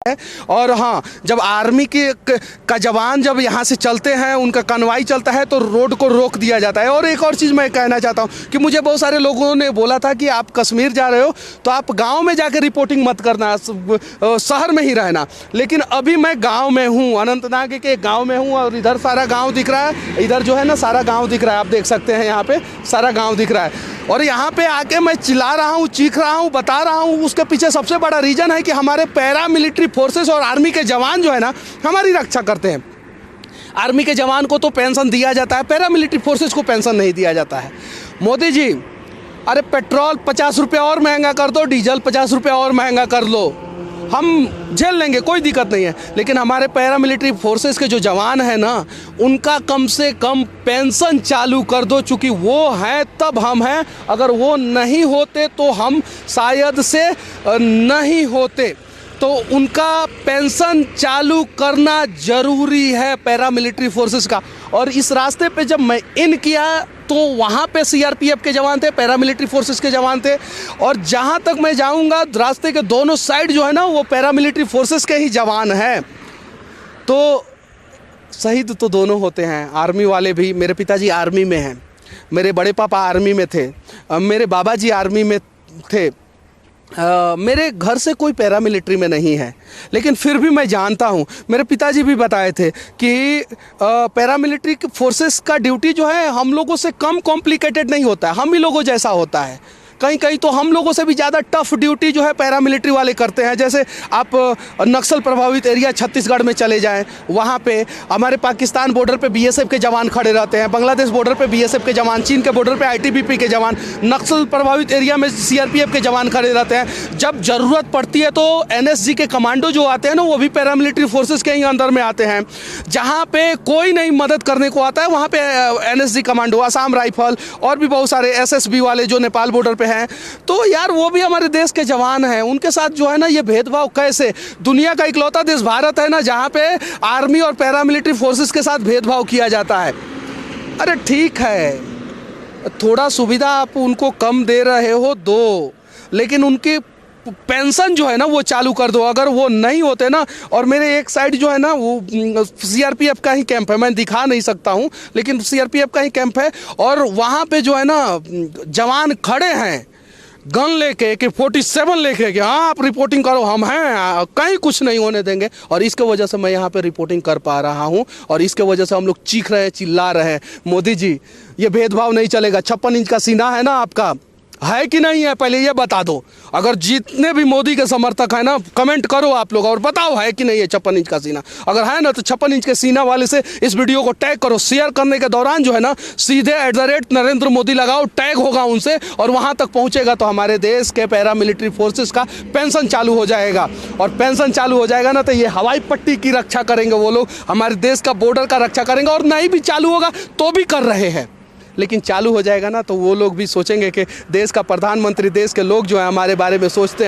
है। और हाँ, जब आर्मी का जवान जब यहाँ से चलते हैं, उनका कन्वाई चलता है तो रोड को रोक दिया जाता है। और एक और चीज़ मैं कहना चाहता हूँ कि मुझे बहुत सारे लोगों ने बोला था कि आप कश्मीर जा रहे हो तो आप गांव में जाकर रिपोर्टिंग मत करना, शहर में ही रहना। लेकिन अभी मैं गांव में हूँ, अनंतनाग के गांव में हूँ और इधर सारा गांव दिख रहा है। इधर जो है ना सारा गांव दिख रहा है, आप देख सकते हैं यहाँ पे सारा गांव दिख रहा है। और यहाँ पे आके मैं चिल्ला रहा हूँ, चीख रहा हूँ, बता रहा हूँ, उसके पीछे सबसे बड़ा रीज़न है कि हमारे पैरा मिलिट्री फोर्सेस और आर्मी के जवान जो है ना हमारी रक्षा करते हैं। आर्मी के जवान को तो पेंशन दिया जाता है, पैरा मिलिट्री फोर्सेस को पेंशन नहीं दिया जाता है। मोदी जी, अरे पेट्रोल 50 रुपये और महंगा कर दो, डीजल 50 रुपये और महंगा कर लो, हम झेल लेंगे, कोई दिक्कत नहीं है। लेकिन हमारे पैरा मिलिट्री फोर्सेस के जो जवान हैं ना, उनका कम से कम पेंशन चालू कर दो, चूँकि वो हैं तब हम हैं। अगर वो नहीं होते तो हम शायद से नहीं होते। तो उनका पेंशन चालू करना ज़रूरी है पैरा मिलिट्री फोर्सेस का। और इस रास्ते पे जब मैं इन किया तो वहाँ पे सीआरपीएफ के जवान थे, पैरा मिलिट्री फोर्सेस के जवान थे। और जहाँ तक मैं जाऊँगा रास्ते के दोनों साइड जो है ना वो पैरा मिलिट्री फोर्सेस के ही जवान हैं। तो शहीद तो दोनों होते हैं, आर्मी वाले भी। मेरे पिताजी आर्मी में हैं, मेरे बड़े पापा आर्मी में थे, मेरे बाबा जी आर्मी में थे। मेरे घर से कोई पैरा मिलिट्री में नहीं है, लेकिन फिर भी मैं जानता हूँ, मेरे पिताजी भी बताए थे कि पैरा मिलिट्री फोर्सेस का ड्यूटी जो है हम लोगों से कम कॉम्प्लिकेटेड नहीं होता है, हम ही लोगों जैसा होता है। कहीं कहीं तो हम लोगों से भी ज़्यादा टफ ड्यूटी जो है पैरा मिलिट्री वाले करते हैं। जैसे आप नक्सल प्रभावित एरिया छत्तीसगढ़ में चले जाएं, वहाँ पे हमारे पाकिस्तान बॉर्डर पे बीएसएफ के जवान खड़े रहते हैं, बांग्लादेश बॉर्डर पे बीएसएफ के जवान, चीन के बॉर्डर पे आईटीबीपी के जवान, नक्सल प्रभावित एरिया में सीआरपीएफ के जवान खड़े रहते हैं। जब ज़रूरत पड़ती है तो एनएसजी के कमांडो जो आते हैं ना, वो भी पैरा मिलिट्री फोर्सेस के ही अंदर में आते हैं। जहाँ पे कोई नहीं मदद करने को आता है वहाँ पे एनएसजी कमांडो, असम राइफल और भी बहुत सारे एसएसबी वाले जो नेपाल बॉर्डर पे हैं। तो यार वो भी हमारे देश के जवान हैं, उनके साथ जो है ना ये भेदभाव कैसे? दुनिया का इकलौता देश भारत है ना जहाँ पे आर्मी और पैरा मिलिट्री फोर्सेस के साथ भेदभाव किया जाता है। अरे ठीक है, थोड़ा सुविधा आप उनको कम दे रहे हो दो, लेकिन उनकी पेंशन जो है ना वो चालू कर दो। अगर वो नहीं होते ना, और मेरे एक साइड जो है ना वो सीआरपीएफ का ही कैंप है, मैं दिखा नहीं सकता हूँ लेकिन सीआरपीएफ का ही कैंप है। और वहाँ पे जो है ना जवान खड़े हैं गन लेके कि 47 लेके कि हाँ आप रिपोर्टिंग करो, हम हैं, कहीं कुछ नहीं होने देंगे। और इसके वजह से मैं यहाँ पे रिपोर्टिंग कर पा रहा हूँ और इसके वजह से हम लोग चीख रहे हैं, चिल्ला रहे हैं। मोदी जी, ये भेदभाव नहीं चलेगा। 56 इंच का सीना है ना आपका, है कि नहीं है? पहले ये बता दो। अगर जितने भी मोदी के समर्थक हैं ना, कमेंट करो आप लोग और बताओ है कि नहीं है 56 इंच का सीना। अगर है ना तो 56 इंच के सीना वाले से इस वीडियो को टैग करो। शेयर करने के दौरान जो है ना सीधे @नरेंद्र मोदी लगाओ, टैग होगा उनसे और वहाँ तक पहुँचेगा तो हमारे देश के पैरा मिलिट्री फोर्सेस का पेंशन चालू हो जाएगा। और पेंशन चालू हो जाएगा ना तो ये हवाई पट्टी की रक्षा करेंगे वो लोग, हमारे देश का बॉर्डर का रक्षा करेंगे। और नहीं भी चालू होगा तो भी कर रहे हैं, लेकिन चालू हो जाएगा ना तो वो लोग भी सोचेंगे कि देश का प्रधानमंत्री, देश के लोग जो है हमारे बारे में सोचते हैं।